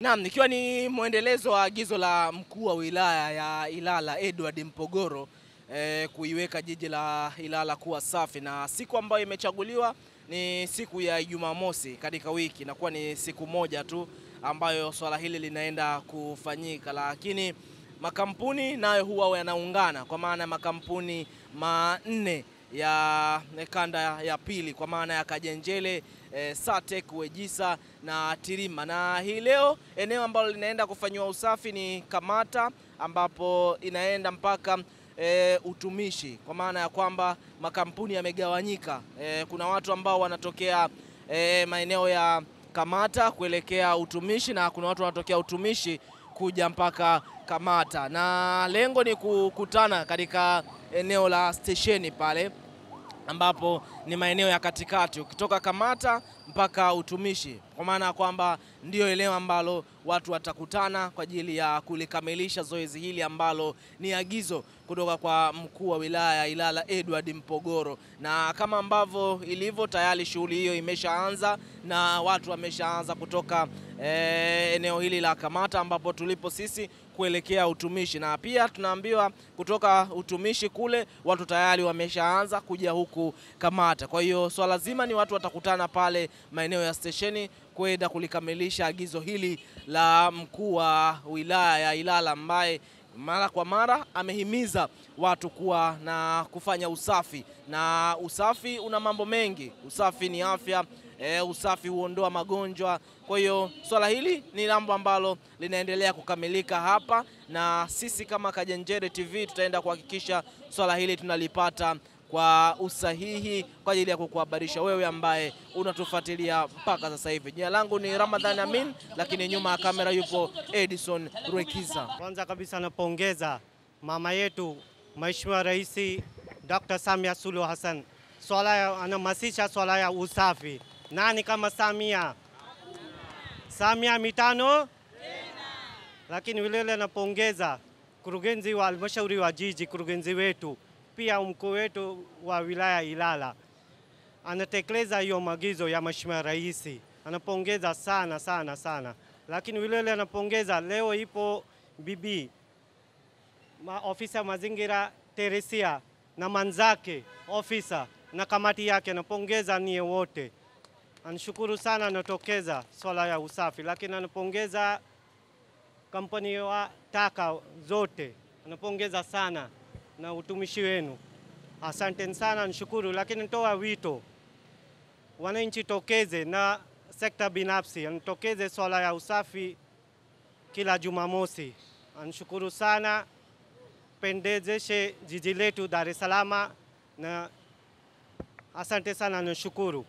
Naam, nikiwa ni mwendelezo wa agizo la mkuu wa wilaya ya Ilala Edward Mpogoro kuiweka jiji la Ilala kuwa safi, na siku ambayo imechaguliwa ni siku ya Jumamosi katika wiki. Inakuwa ni siku moja tu ambayo swala hili linaenda kufanyika, lakini makampuni nayo huwa yanaungana, kwa maana makampuni manne ya kanda ya pili, kwa maana ya Kajenjele, Satek, Wejisa na Tirima. Na hii leo eneo ambalo linaenda kufanywa usafi ni Kamata, ambapo inaenda mpaka utumishi, kwa maana ya kwamba makampuni yamegawanyika. Kuna watu ambao wanatokea maeneo ya Kamata kuelekea utumishi, na kuna watu wanatokea utumishi kuja mpaka Kamata, na lengo ni kukutana katika eneo la stesheni pale, ambapo ni maeneo ya katikati ukitoka Kamata mpaka utumishi, kwa maana kwamba ndio eneo ambalo watu watakutana kwa ajili ya kulikamilisha zoezi hili ambalo ni agizo kutoka kwa mkuu wa wilaya ya Ilala Edward Mpogoro. Na kama ambavyo ilivyo, tayari shughuli hiyo imeshaanza na watu wameshaanza kutoka eneo hili la Kamata ambapo tulipo sisi kuelekea utumishi, na pia tunaambiwa kutoka utumishi kule watu tayari wameshaanza kuja huku Kamata. Kwa hiyo swala zima ni watu watakutana pale maeneo ya stesheni kwenda kulikamilisha agizo hili la mkuu wa wilaya ya Ilala, ambaye mara kwa mara amehimiza watu kuwa na kufanya usafi, na usafi una mambo mengi. Usafi ni afya, usafi huondoa magonjwa. Kwa hiyo swala hili ni jambo ambalo linaendelea kukamilika hapa, na sisi kama Kajenjele TV tutaenda kuhakikisha swala hili tunalipata kwa usahihi kwa ajili ya kukuhabarisha wewe ambaye unatufuatilia mpaka sasa hivi. Jina langu ni Ramadhan Amin, lakini nyuma ya kamera yupo Edison Rwekiza. Kwanza kabisa napongeza mama yetu Mheshimiwa Rais Dr. Samia Suluhu Hassan. Anahamasisha swala ya usafi. Nani kama Samia? Samia mitano tena. Lakini vile napongeza kurugenzi wa halmashauri wa jiji, kurugenzi wetu, pia mkuu wetu wa wilaya Ilala anatekeleza hiyo maagizo ya Mheshimiwa Rais. Anapongeza sana sana sana. Lakini vile anapongeza leo ipo bibi ofisa mazingira Teresia na manzake ofisa na kamati yake. Anapongeza nie wote. Anashukuru sana anatokeza swala ya usafi, lakini anapongeza kampuni wa taka zote. Anapongeza sana na utumishi wenu. Asante sana, nishukuru. Lakini nitoa wito wananchi tokeze na sekta binafsi anatokeze swala ya usafi kila Jumamosi. Anashukuru sana, pendezeshe jiji letu Dar es Salaam, na asante sana, nishukuru.